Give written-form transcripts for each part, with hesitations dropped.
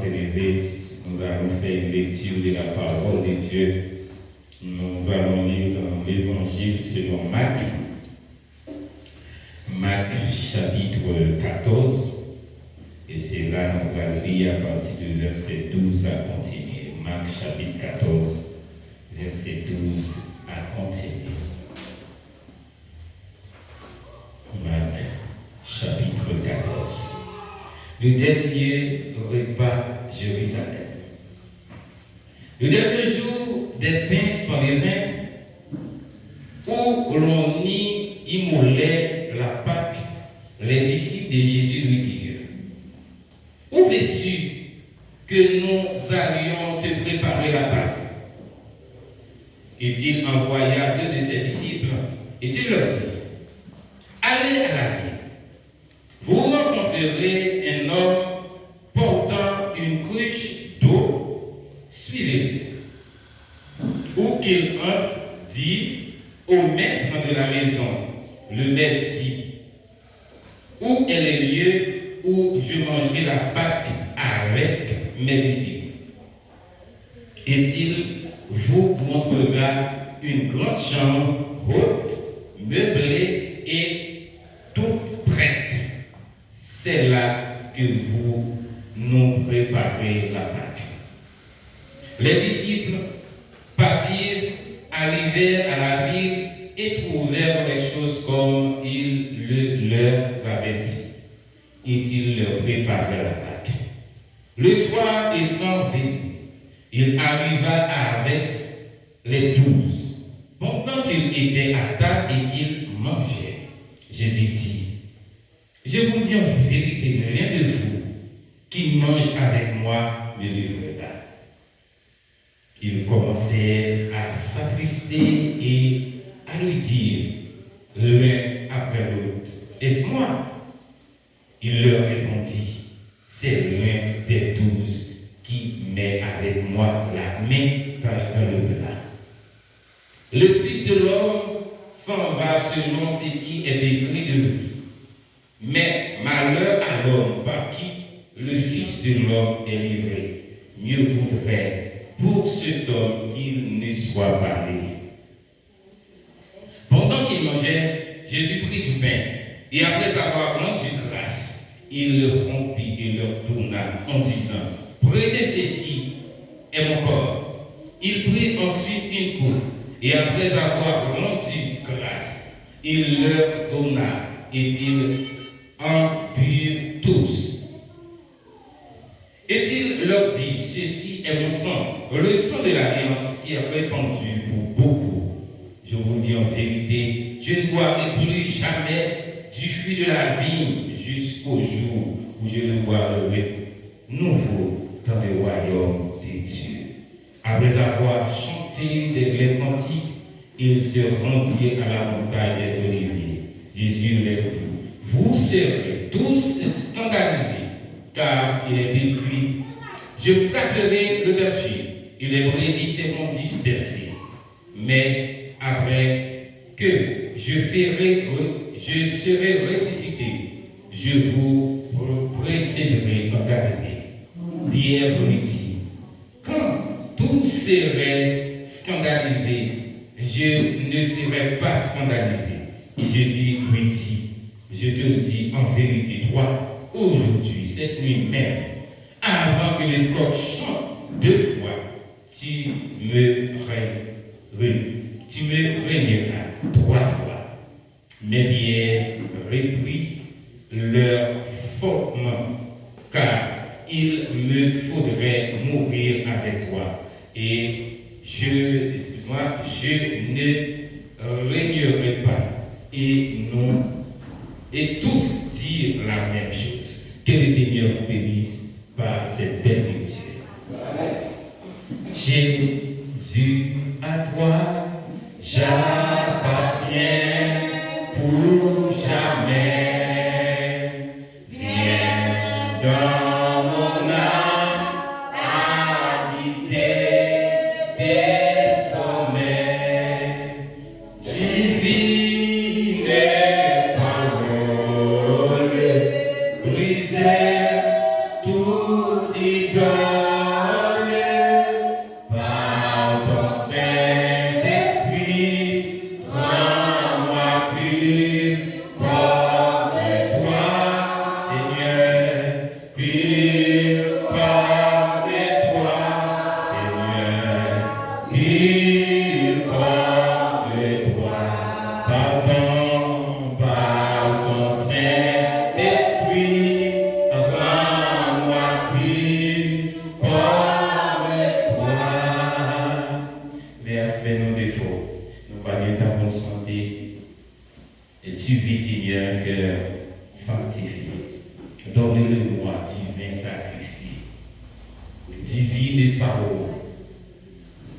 s'élever, nous allons faire une lecture de la parole de Dieu. Nous allons lire dans l'Évangile selon Marc. Marc chapitre 14. Et c'est là nous allons lire à partir du verset 12 à continuer. Marc chapitre 14, verset 12 à continuer. Marc chapitre 14. Le dernier repas Jérusalem. Le dernier jour des pains sans levain, où l'on y immolait la Pâque, les disciples de Jésus lui dirent: où veux-tu que nous allions te préparer la Pâque? Et il envoya deux de ses disciples, et il leur dit: allez à la ville, vous rencontrerez un homme portant une cruche d'eau, suivez-le. Où qu'il entre, dit au maître de la maison. Le maître dit: où est le lieu où je mangerai la Pâque avec mes disciples? Et il vous montrera une grande chambre haute, meublée et toute prête. C'est là que vous nous préparez la Pâque. Les disciples partirent, arrivèrent à la ville et trouvèrent les choses comme il le leur avait dit. Et il leur préparait la Pâque. Le soir étant venu, il arriva avec les 12. Pendant qu'il était à table et qu'il mangeait, Jésus dit: je vous dis en vérité, l'un de vous qui mange avec moi me livrera. Ils commençaient à s'attrister et à lui dire l'un après l'autre: est-ce moi? Il leur répondit: c'est l'un des 12 qui met avec moi la main dans le plat. Le Fils de l'homme s'en va selon ce qui est écrit de lui. Mais malheur à l'homme par qui le Fils de l'homme est livré. Mieux vaudrait pour cet homme qu'il ne soit pas livré. Pendant qu'il mangeait, Jésus prit du pain, et après avoir rendu grâce, il le rompit et leur donna en disant: prenez ceci, est mon corps. Il prit ensuite une coupe, et après avoir rendu grâce, il leur donna, et il en burent tous. Et il leur dit: ceci est mon sang, le sang de l'alliance qui est répandu pour beaucoup. Je vous dis en vérité, je ne boirai plus jamais du fruit de la vigne jusqu'au jour où je le boirai nouveau dans le royaume des dieux. Après avoir chanté les cantiques, ils se rendirent à la montagne des Oliviers. Jésus leur dit: vous serez tous scandalisés, car il est écrit: je frapperai le berger, et les brebis seront dispersées. Mais après que je serai ressuscité, je vous précéderai en Galilée. Pierre lui dit: quand tous seraient scandalisés, je ne serai pas scandalisé. Et Jésus lui dit: je te le dis en vérité, toi, aujourd'hui, cette nuit même, avant que le coq chante 2 fois, tu me régneras 3 fois. Mais Pierre reprit leur fortement: car il me faudrait mourir avec toi, et je ne régnerai pas. Et tous dirent la même chose. Que le Seigneur vous bénisse par cette belle lecture. Jésus, à toi j'appartiens pour jamais. Viens dans mon âme habiter désormais. Divine parole, brisez tout idole. suivi, Seigneur, cœur sanctifié. Donne-le-moi, divin sacrifié. Divine parole.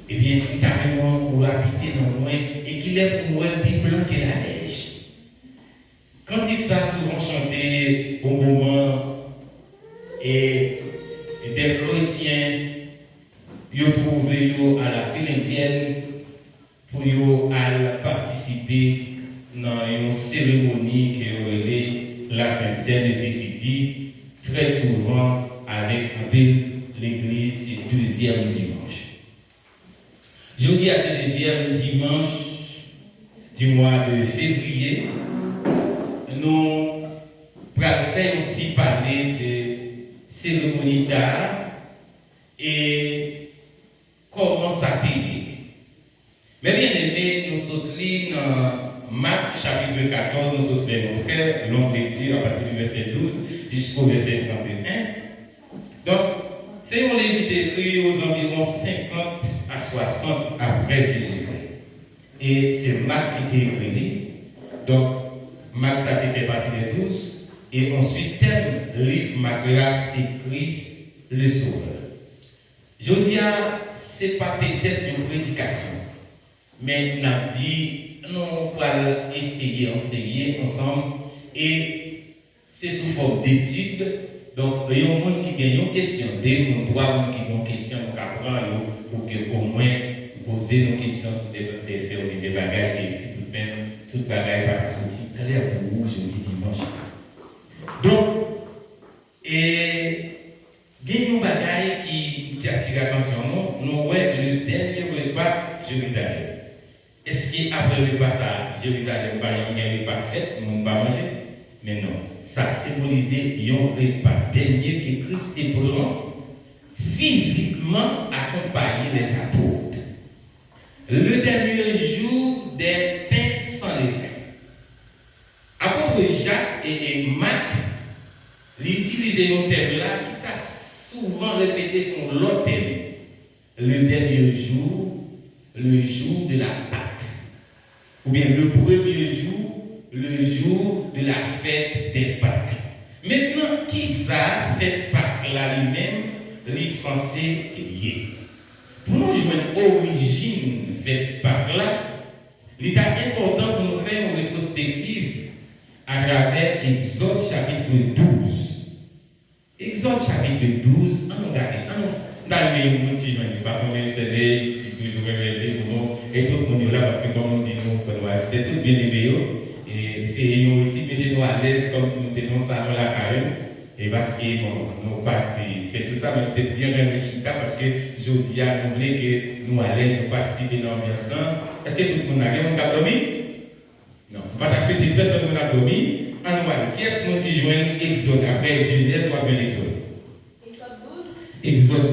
Eh bien, carrément pour habiter dans moi et qu'il est pour moi plus blanc que la neige. Quand il s'est souvent chanté au moment et des chrétiens, ils ont trouvé à la file indienne pour participer dans une cérémonie qui aurait la Sainte-Seine de Jésus, très souvent avec l'église le deuxième dimanche. Je dis à ce deuxième dimanche du mois de février, nous allons faire un petit parler de cérémonie ça et comment ça paye. Mais bien aimé, nous sommes dans Marc chapitre 14, nous sommes fait montrer longue lecture à partir du verset 12 jusqu'au verset 31. Donc, c'est un livre écrit aux environs 50 à 60 après Jésus-Christ. Et c'est Marc qui était écrit. Donc, Marc, ça fait partie des 12. Et ensuite, thème livre Marc là, c'est Christ le Sauveur. Je dis, ce n'est pas peut-être une prédication, mais on a dit, nous allons essayer d'enseigner ensemble. Et c'est sous forme d'études. Donc, il y a un monde qui a une question, des trois personnes qui ont une question, donc apprendre pour qu'au moins poser nos questions sur des faits ou des bagages, et si tout bagaille va sortir clair pour vous jeudi dimanche. Donc, il y a un bagaille qui attire l'attention, nous voyons le dernier repas Jérusalem. Est-ce qu'après le repas à Jérusalem, il y a un repas fait, nous ne pas manger? Mais non. Ça symbolisait un repas dernier que Christ prend physiquement accompagné les apôtres. Le dernier jour des pains sans levain. Apôtre Jacques et Marc l'utilisaient un thème là qui a souvent répété sur l'autre thème. Le dernier jour, le jour de la Pâque. Ou bien le premier jour, le jour de la fête des Pâques. Maintenant, qui ça, fête Pâques là lui-même, licencié lié. Pour nous jouer une origine fête Pâques là, il est important pour nous faire une rétrospective à travers Exode chapitre 12. Exode chapitre 12, on regarde, dans le monde qui joue, pas comme un CD, qui toujours révélé pour nous, et tout le monde est là parce que comme on dit, nous, c'était tout bien aimé. Et c'est une petite mettez-nous à l'aise comme si nous étions dans salon la carrière. Et parce que nous partons, fait tout ça, mais peut-être bien réfléchi parce que je dis à nous que nous allons nous participer dans l'ambiance. Est-ce que tout le monde a bien dormi? Non. Pas d'accepter personne qui a dormi. En nous, qui est-ce qui joint Exode après Genèse ou après Exode? Exode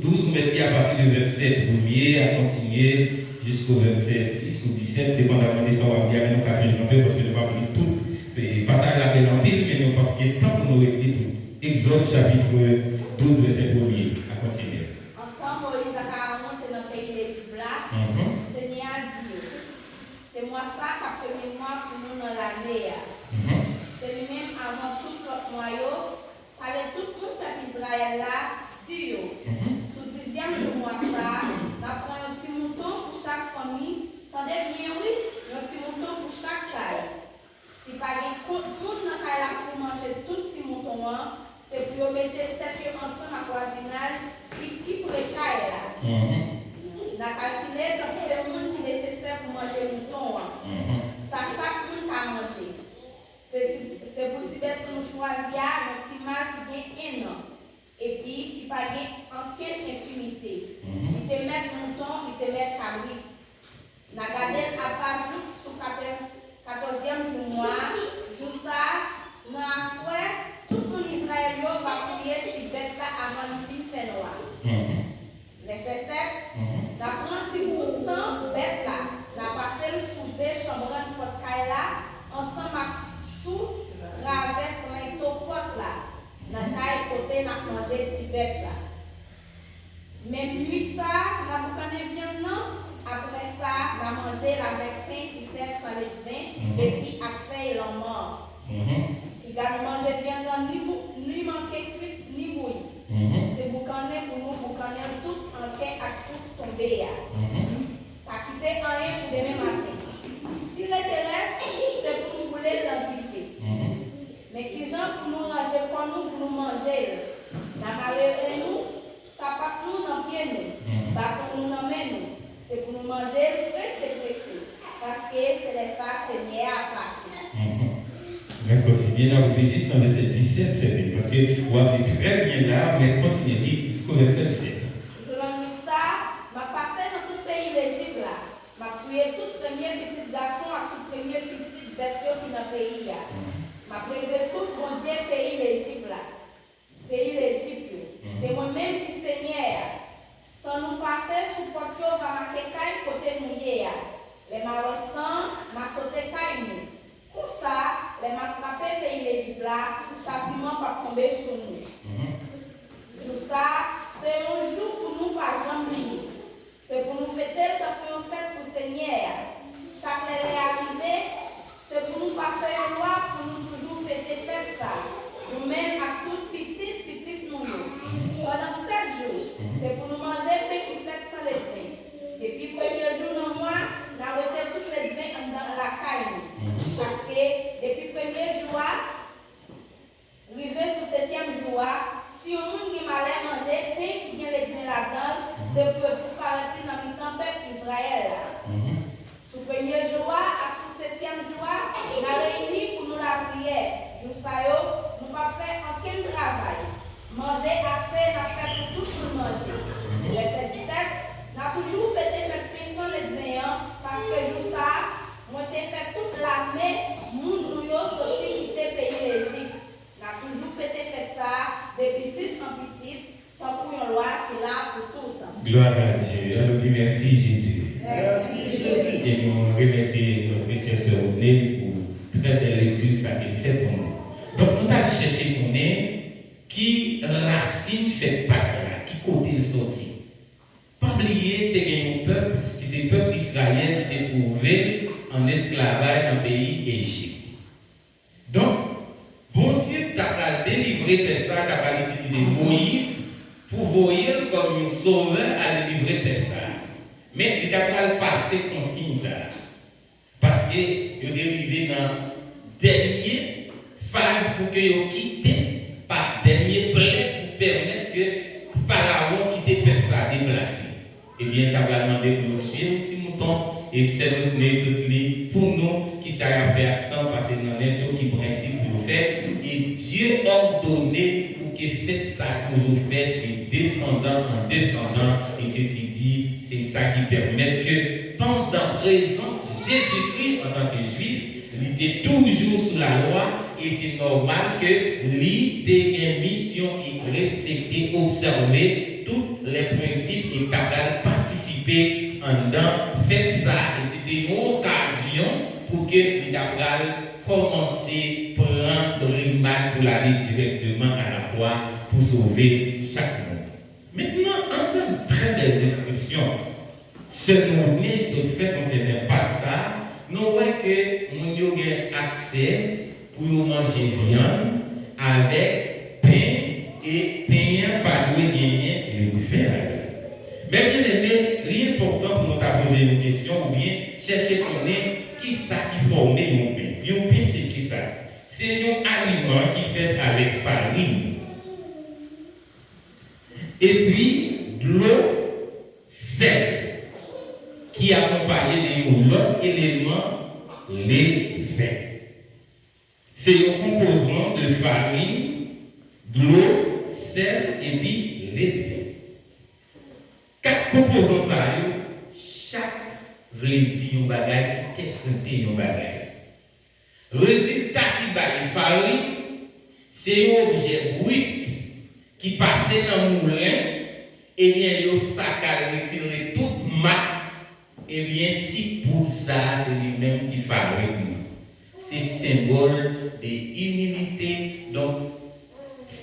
12, vous mettez à partir du verset 1er à continuer jusqu'au verset 6 ou 17, dépendamment de ça, on va bien nous cacher parce que nous ne pouvons pas lire tout. Le passage là, bien en pile, mais nous n'avons pas de temps pour nous écrire tout. Exode chapitre 12, verset 1er, à continuer. Quand Moïse a monté dans le pays d'Égypte, Seigneur a dit, c'est moi ça qui a fait moi pour nous dans l'année. C'est lui-même avant tout notre noyau, allez tout le monde peuple Israël là, dit, sous 10e de mois ça, n'a pris un petit mouton pour chaque famille. Tendez bien, oui, un petit mouton pour chaque caille. Si pas de monde dans la caille pour manger tout petit mouton, c'est pour mettre tête ensemble à voisinage qui pour les cailles là. On a calculé que c'est le monde qui est nécessaire pour manger le mouton. Ça, chaque monde a mangé. C'est pour dire que nous choisissons un petit mal qui vient un an. Et puis, qui n'a pas en quelle infinité. Il te met mouton, il te met cabri. N'a gardé à part jour sur 14e jour mois, jour ça, n'a souhait, tout le monde Israël va prier cette bête là avant le fin fait noir. Mais c'est ça, n'a pris un petit bout de sang, bête là, n'a passé le sous des chambres de pot là, ensemble sous la veste de pot là. N'a caille côté n'a mangé cette bête là. Mais nuit ça, n'a pas de viande non. Après ça, on a mangé avec pain qui sert sans le vin et puis après en mort. Également, je viens ni manquer cuite ni bouillie. C'est boucaner pour nous, boucaner tout en quai à tout tomber. Pas quitter rien pour demain matin. Si le terrestre, c'est pour nous voler l'amplifier. Mais qui gens pour nous ranger comme nous, pour nous manger. La marée nous, ça pas nous dans pied nous. Pas pour nous nommer nous. C'est pour nous manger pressé. Parce que c'est les ça, Seigneur à passer. D'accord, c'est bien enregistré dans le verset 17, c'est bien. Parce que vous avez très bien là, mais continuez jusqu'au verset 17. Je l'ai ça, m'a passé dans tout le pays d'Égypte là. M'a prié tout premier petit garçon à tout premier petite bête qui est dans le pays là. M'a prié tout bon Dieu pays d'Égypte là. Pays d'Égypte. C'est moi-même qui Seigneur. Sans nous passer sous porte va marquer caille côté mouillé. Les maroissants m'a sauté caille nous. Pour ça, les m'a frappé pays d'Égypte là, châtiment va tomber sur nous. Pour ça, c'est un jour pour nous pas jamais. C'est pour nous fêter ce que nous faites pour Seigneur. Chaque année arrivée, c'est pour nous passer une loi pour nous toujours fêter ça. Nous-mêmes à toute petite nous. Pendant 7 jours, c'est pour nous manger pain qui fait sans les pains. Depuis le premier jour dans le mois, nous avons été tous les pains dans la caille. Parce que depuis le premier jour, arrivé sur le 7e jour, si on qui m'allait manger pain qui vient les pains là-dedans, c'est pour disparaître dans le temps peuple d'Israël. Sur le premier jour, à sur le 7e jour, on a réuni pour nous la prière. Jour ça, nous ne pas faire aucun travail. Manger assez, nous fait pour tout le manger. Le 7-17, nous avons toujours fêté cette pain sans les veillants, parce que jour ça, moi j'ai fait toute l'armée, nous sorti quitter pays l'Égypte. Nous avons toujours fêté ça, de petite en petite, tant pour une loi qui est là pour tout le temps. Gloire à Dieu. Alors, dit merci Jésus. Merci Jésus. Et nous remercions notre précieux sœur Odile pour très belle lecture, ça qui fait pour nous. Donc, nous allons chercher qu'on est qui racine fait pas là, qui côté le sorti. Pas oublier, tu as un peuple qui c'est le peuple israélien qui est trouvé en esclavage dans le pays Égypte. Donc, bon Dieu t'a délivré comme ça, t'a utilisé Moïse pour voir comme un sauveur à délivrer comme ça. Mais il t'a pas passé consigne ça. Parce que il est arrivé dans la dernière phase pour que vous quittez, par dernier plaid pour permettre que Pharaon quitte le peuple ça déplacé. Eh bien, tu as demandé pour nous suivre un petit mouton et c'est pour nous qui s'arrête à faire ça parce que nous avons qui principe pour faire. Et Dieu a ordonné pour que faites ça que vous faites de descendant en descendant. Et ceci dit, c'est ça qui permet que pendant la présence de Jésus-Christ en tant que juif, il était toujours sous la loi et c'est normal que lui ait une mission et respecter, observer tous les principes et capable de participer en dedans. Faites ça et c'était une occasion pour que les capable commencer à prendre l'image pour aller directement à la croix pour sauver chaque monde. Maintenant, en tant que très belle description, ce nous se fait concernant pas ça. Nous voyons que nous avons accès pour nous manger viande avec pain et pain pas de gagner le vin. Mais bien aimé, l'important pour nous poser une question ou bien chercher à connaître qui ça qui forme mon pain. Le pain c'est qui ça? C'est un aliment qui fait avec farine. Et puis de l'eau, sel. Qui accompagne de l'autre élément, les vins. C'est un composant de farine, de l'eau, sel et puis les vins. 4 composants ça, chaque vléti un bagage, qui un bagage. Résultat qui baille farine, c'est un objet brut qui passe dans le moulin, et bien il sac à retirer toute mat. Eh bien, petit pour ça, c'est lui-même qui fabrique nous. C'est symbole de humilité. Donc,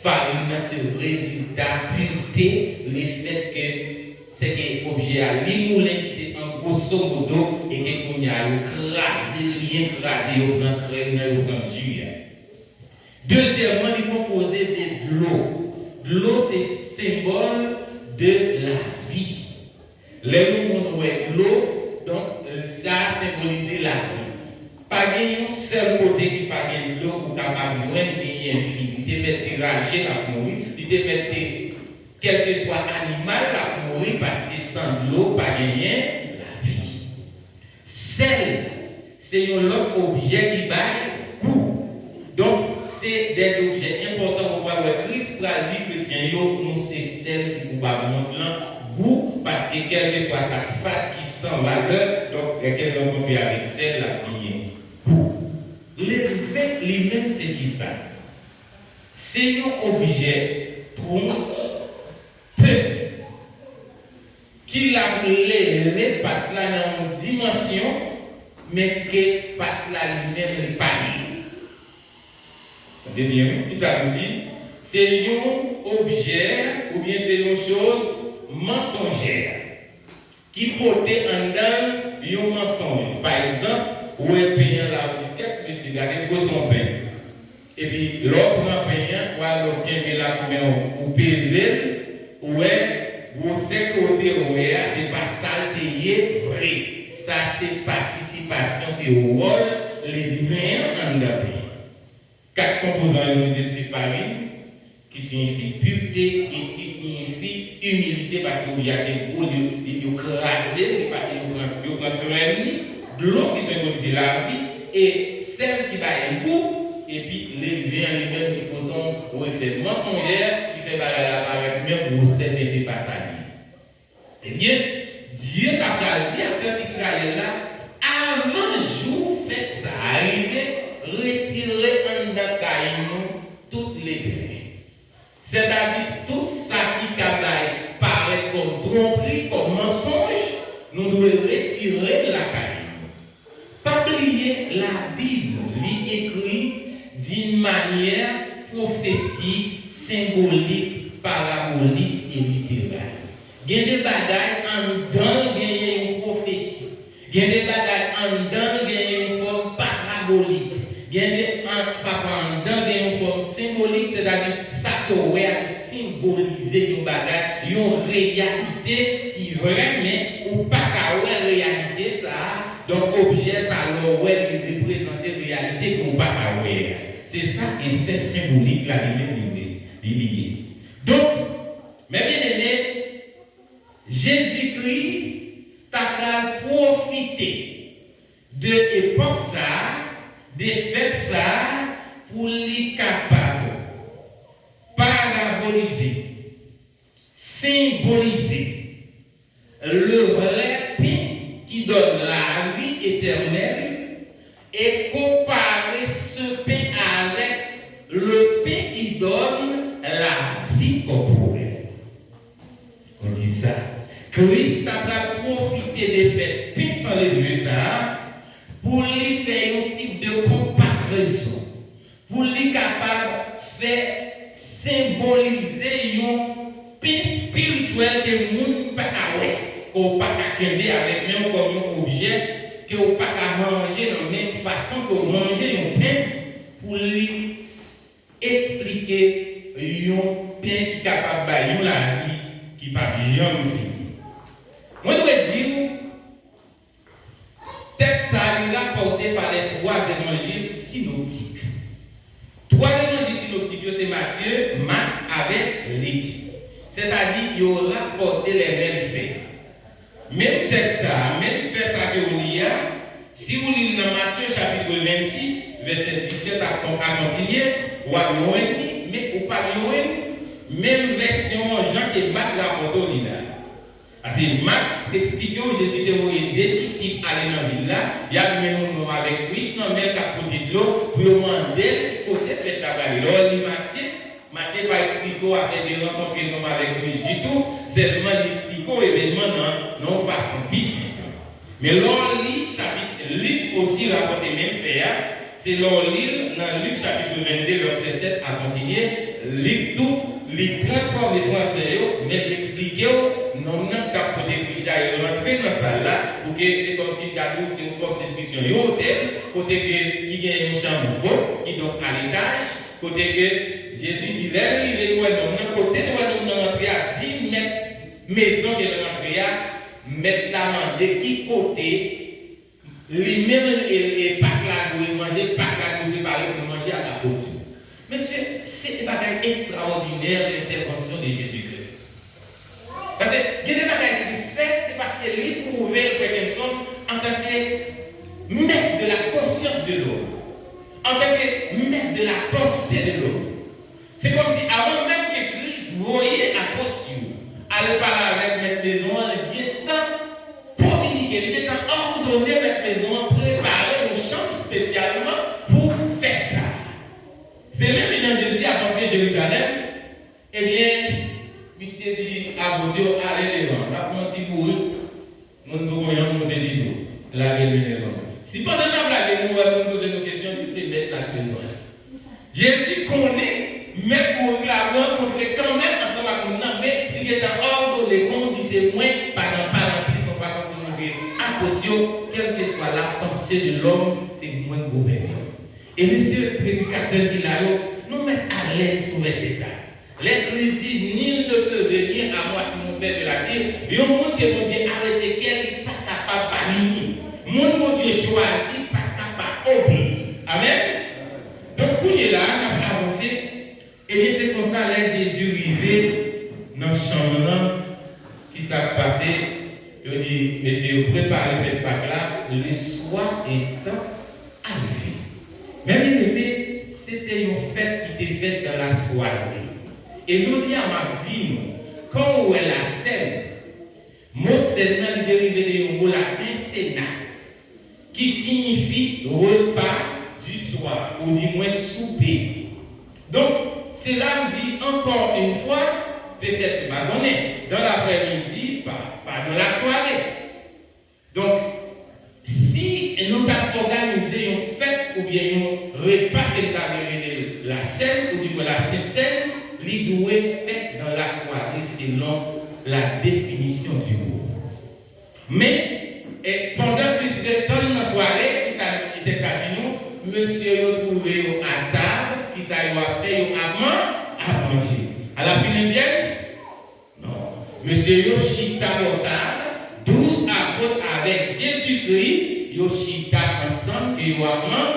farine, c'est le résultat, pureté, le fait que c'est un objet à l'imoulin qui était en grosso modo, et que qu'on y a bien crasé, au grand crâne, au grand jus. Deuxièmement, il est composé de l'eau. L'eau, c'est symbole de la vie. Les nous de l'eau, donc ça symbolise la vie. Pas un seul côté qui pas de l'eau pour capable de joindre une infini. Il te mettre rager la mourir, il te mettre quel que soit animal la mourir parce que sans l'eau, pas gagner la vie. Sel, c'est un autre objet qui baille goût. Donc, c'est des objets importants pour voir le Christ a dit chrétien, nous c'est celle qui vous va montrer goût parce que quelle que soit sa fat qui sent valeur, donc qu'elle rencontre avec celle la prière. Goût. Les mêmes c'est qui ça? C'est un objet pour peu qui l'a levé pas là dans une dimension, mais que pas là lui-même n'est pas lié. Bien, ça veut dire, c'est un objet ou bien c'est une chose mensongère qui portait en dedans un mensonge. Par exemple, où est payant la tête, monsieur, regardez où son pain. Et puis, l'autre payant, ou alors vient la combien ou peser, ou est, ou c'est côté où est, c'est pas saleté vrai. Ça, c'est participation, c'est rôle, les mains en dedans. 4 composants unités c'est farine, qui signifie pureté et qui signifie humilité, parce que vous avez gros, vous crasez, parce que vous prend crème, de l'eau qui symbolise la vie, et celle qui va un goût, et puis l'élevé en lui-même qui pourtant au effet mensongère, qui fait avec même gros sel, mais c'est pas ça. Eh bien, Dieu a dit à peuple Israël là, avant jour fait ça arriver, retirer en nous toutes les graines. C'est-à-dire tout ça qui paraît comme tromperie, comme mensonge, nous devons retirer de la caille. Pas oublier la Bible, l'écrit d'une manière prophétique, symbolique, parabolique et littérale. Il y a des bagailles en dedans, il y a une prophétie. Il y a des bagailles en dedans, il y a une forme parabolique. Il y a des une forme symbolique, c'est-à-dire ça doit symboliser une bagage, une réalité qui vraiment ou pas qu'à réalité ça, donc objet ça doit représenter réalité qu'on pas qu'à c'est ça effet symbolique la liée. Donc, mes bien-aimés, Jésus-Christ t'a profité de l'époque ça. De faire ça pour les capables paraboliser, symboliser le vrai pain qui donne la vie éternelle et comparer ce pain avec le pain qui donne la vie corporelle. On dit ça. Christ a profité de faire pain sans les deux ça. Pour lui faire un type de comparaison, pour lui capable de faire symboliser un pain spirituel que le monde n'a pas qu'on pas avec même comme un objet que on pas manger de la même façon que manger un pain pour lui expliquer un pain qui est capable de la vie qui pas jamais finir. Moi je dois dire texte rapporté par les 3 évangiles synoptiques. 3 évangiles synoptiques, c'est Matthieu, Marc avec Luc. C'est-à-dire, ils ont rapporté les mêmes faits. Même texte ça, même fait ça que vous lisez, si vous lisez dans Matthieu chapitre 26, verset 17 à continuer, ou à Noël, mais ou pas Noël, même version Jean qui Marc rapporté au Lina. Parce que Marc explique où Jésus était envoyé des disciples aller dans la ville là, il y a même un homme avec Krishna, mais qui a côté de l'eau, pour demander côté fait la vallée. Alors, Matthieu va expliquer à faire des rencontres avec Christ du tout, seulement il explique l'événement non façon visible. Mais l'on lit chapitre, Luc aussi rapporte même fait, c'est l'on lit dans Luc chapitre 22, verset 7 à continuer, Luc tout. Les transforme les Français, mais expliquer, non, n'a pas côté Christ, il rentre dans la salle là, Ok, c'est comme si gâteau, c'est une forme de description. Il y a un hôtel, côté qui gagne une chambre haute, qui donc à l'étage, côté que Jésus dit, là, il est loin, côté de nous rentrer à 10 mètres, maison qui est rentrée à, mettre la main de qui côté, lui-même et pas là pour manger, pas là pour préparer pour manger à la portion. Mais c'est un bagage extraordinaire de l'intervention de Jésus-Christ. Parce que il y a des bagages qui se fait, c'est parce qu'il est prouvé quelque chose en tant que maître de la conscience de l'autre, en tant que maître de la pensée de l'autre. C'est comme si avant même que Christ voyait à côté sur, allait parler avec maître maison, il était communiqué, il était ordonné maître maison, préparer une chambre spécialement pour faire ça. C'est même Jean-Jésus a rentré Jérusalem, eh bien, monsieur dit à mon Dieu, allez devant, la petit boule, nous ne pouvons pas monter du tout. La gueule devant. Si pendant la blague, nous allons poser nos questions, c'est mettre la besoin. Jésus connaît, mais pour la rencontrer quand même ensemble avec nous, mais il est en ordre de compte, il sait moins, par remplir son façon de mourir. À côté, quelle que soit la pensée de l'homme, c'est moins gouverné. Et monsieur le prédicateur qui l'a eu, nous met à l'aise sur c'est ça. L'Église dit, nul ne peut venir à moi si mon Père de la tire. Et au monde que mon Dieu arrêtez qu'elle n'est pas capable de venir. Mon Dieu choisi, pas capable d'obéir. Amen. Donc, pour nous là, on a avancé. Et bien c'est comme ça, là, Jésus arrivé dans le champ qui s'est passé. Il dit, monsieur, préparez, faites pas là, le soir étant arrivé. Mais bien aimé, c'était une fête qui était faite dans la soirée. Et je dis à ma dîme, quand on est la scène, mot scène est dérivé du mot latin sénat, qui signifie repas du soir, ou du moins souper. Donc, cela me dit encore une fois, peut-être pas donné, dans l'après-midi, pas dans la soirée. Donc, si nous avons organisé une fête ou bien un repas qui est la scène, ou du moins la Sainte Seine, il doit être fait dans la soirée selon la définition du mot. Mais pendant que c'était dans la soirée, qui était avec nous, monsieur a trouvé à table, qui s'est fait à manger. À la fin indienne? Non. Monsieur a chita à table, 12 apôtres avec Jésus-Christ, ils chita ensemble et ils ont à manger.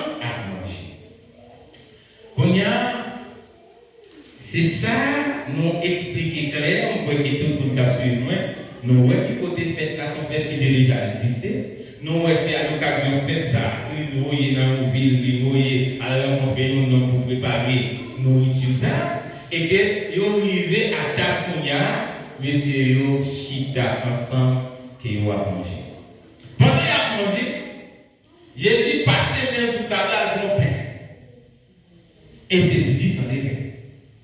C'est ça, nous expliquer clair, on peut que tout le monde suivre moi. Nous voyons qui côté fête là, son fête qui déjà existé. Nous voyons c'est à l'occasion de faire ça. Ils voyaient dans nos villes, ils voyaient à rencontrer nos noms pour préparer nourriture ça. Et que ils ont arrivé à table monsieur yo chita ensemble qui ont à manger. Pendant qu'ils ont mangé, Jésus passait bien sous table à bon pain. Et c'est dit sans défaut.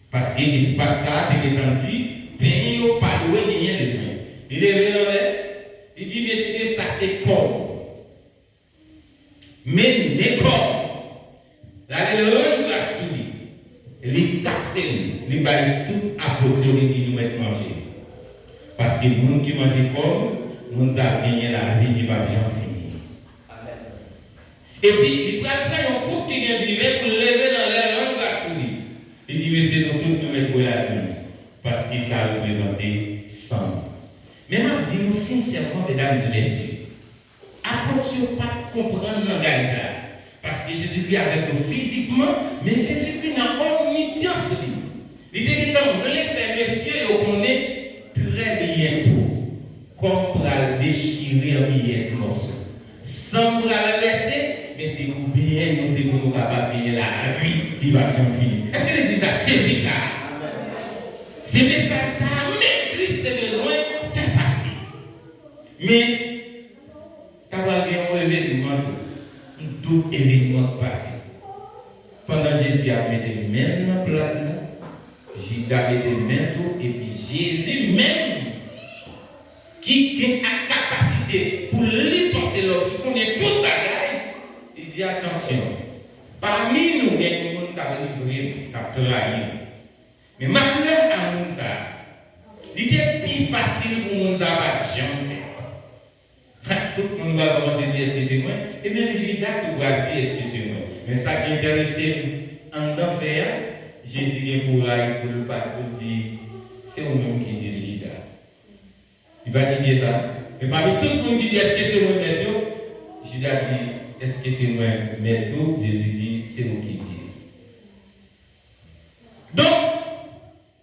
Parce qu'il ne se passe ça, il est dit, pain ou pas de rien de rien. Il est venu dans l'air, il dit, monsieur, ça c'est corps. Mais les corps, là, il est la souris, il casse, il bâche tout à côté, il dit, nous mettre manger. Parce que les gens qui mangent corps, nous avons gagné la vie qui va bien finir. Et puis, il va prendre un coup qui vient d'hiver pour lever dans l'air, la souris. Il dit, monsieur, nous tous nous mettons la vie. Parce que ça a représenté 100. Mais je dis-nous sincèrement, mesdames et messieurs, attention pas comprendre le langage là. Parce que Jésus-Christ avec nous physiquement, mais Jésus-Christ n'a pas omniscience. L'idée est que les frères, messieurs, on connaît très bientôt comme pour la déchirer en milliers de morceaux. Sans pour la verser, mais c'est pour bien, nous, c'est pour nous capables de payer la vie qui va bien finir. Est-ce que l'Église a saisi ça? C'est message ça, mais Christ a besoin de faire passer. Mais, quand on a un événement, tout événement passé. Pendant Jésus a mis les mains dans le plat, Judas met les mains tout, et puis Jésus même, qui a la capacité pour lui penser l'autre, qui connaît toute bagaille, il dit attention, parmi nous, il y a des gens qui ont livré, qui ont trahi. Mais maintenant, à nous, ça, il était plus facile pour nous avoir jamais fait. tout le monde va commencer à dire est-ce que c'est moi? Et même Judas tout va dire est-ce que c'est moi? Mais ça qui intéresse en enfer, Jésus est pour le pas pour dire c'est vous-même qui dit Judas. Il va dire ça. Mais parmi tout le monde qui dit est-ce que c'est moi maintenant? Judas dit est-ce que c'est moi maintenant? Jésus dit c'est vous qui dites. Donc,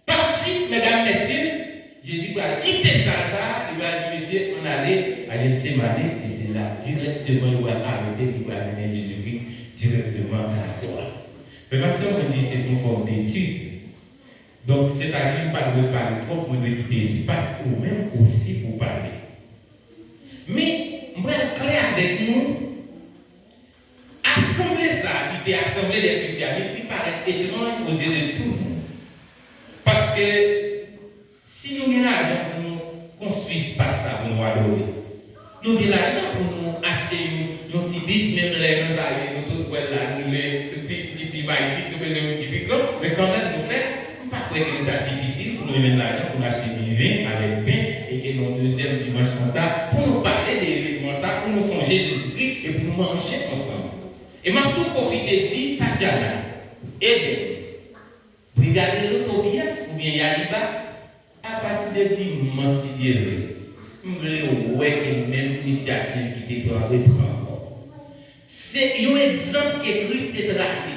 par suite, mesdames, messieurs, Jésus va quitter ça, il va dire, monsieur, on allait à Gethsémani, et c'est là, directement, il va arrêter, il va amener Jésus-Christ directement à la croix. Mais même si on dit c'est son forme d'étude, donc c'est-à-dire, pas de parler trop, on doit quitter l'espace ou même aussi pour parler. Mais, on va être clair avec nous, assembler ça, qui c'est assembler des christianistes, qui paraît étrange aux yeux de tout le monde. Parce que si nous avons l'argent pour nous construire pas ça pour nous adorer, nous avons l'argent pour nous acheter un petit bis, même les gens nous tout là, nous les petits magnifiques, mais quand même nous faisons, pas que c'est difficile pour nous mettre l'argent pour nous acheter du vin avec pain et que nous deuxième dimanche comme ça, pour nous parler des événements ça, pour nous songer Jésus-Christ et pour nous manger ensemble. Et m'a tout profité dit Tatiana, regardez l'autobias ou bien Yaliba, à partir de dimanche, je voulais que même initiative qui était encore. C'est un exemple que Christ est tracé.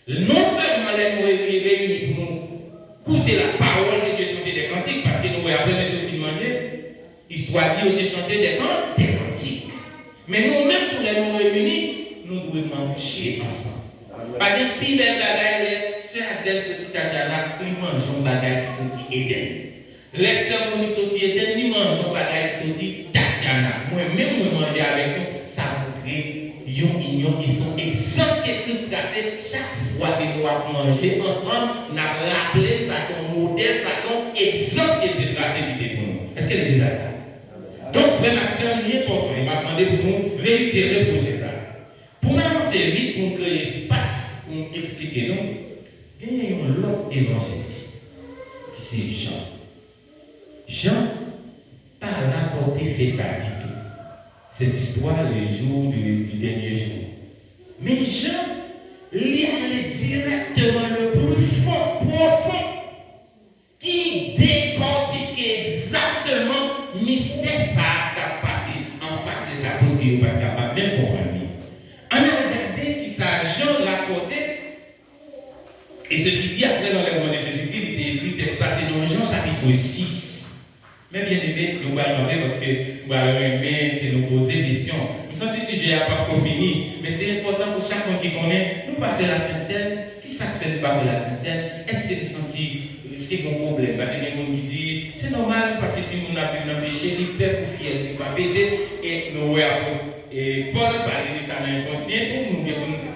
Non seulement les mots réunis pour nous écouter la parole de Dieu, chanter des cantiques, parce que nous voyons après M. Phil manger, histoire de chanter des cantiques. Mais nous-mêmes, tous les mots réunis, nous devons manger ensemble. Par exemple, plus belle bagaille, c'est Adèle, ce petit Tatiana, nous mangeons bagaille qui sont dit Eden. Les sœurs qui sont dit Eden, nous mangeons bagaille qui sont dit Tatiana. Moi-même, moi manger avec nous, ça nous crée ils sont exemples que Christ cassé. Chaque fois que nous avons mangé ensemble, nous avons rappelé, ça sont modèles, ça sont exemples qui étaient tracés pour nous. Est-ce qu'elle est déjà là? Donc, frère Maxime, il est important. Il m'a demandé pour nous réitérer le projet ça. Pour m'avancer vite, pour créer espace, pour expliquer nous, il y a un autre évangéliste, c'est Jean. Jean, par rapporté fait sa dit tout. Cette histoire le jour du dernier jour. Mais Jean, il allait directement le plus profond, qui décortique exactement le mystère ça qui a passé en face des apôtres qui n'ont pas capable même comprendre. On a regardé qui ça Jean rapportait, et ceci dit après dans les romans de Jésus-Christ, il était écrit texte ça, c'est dans Jean chapitre 6. Mais bien aimé, nous allons demander parce que nous allons aimer que nous poser des questions. Nous sentons que ce sujet n'a pas fini, mais c'est important pour chacun qui connaît, nous pas faire la Sainte Seine. Qui ça fait de pas faire la Sainte Seine? Est-ce que nous sentons c'est un problème? Parce qu'il y a des gens qui disent c'est normal parce que si nous n'avons pas péché, il peut pour fier, il ne va pas péter. Et nous voyons et Paul parlait de ça dans un continent pour nous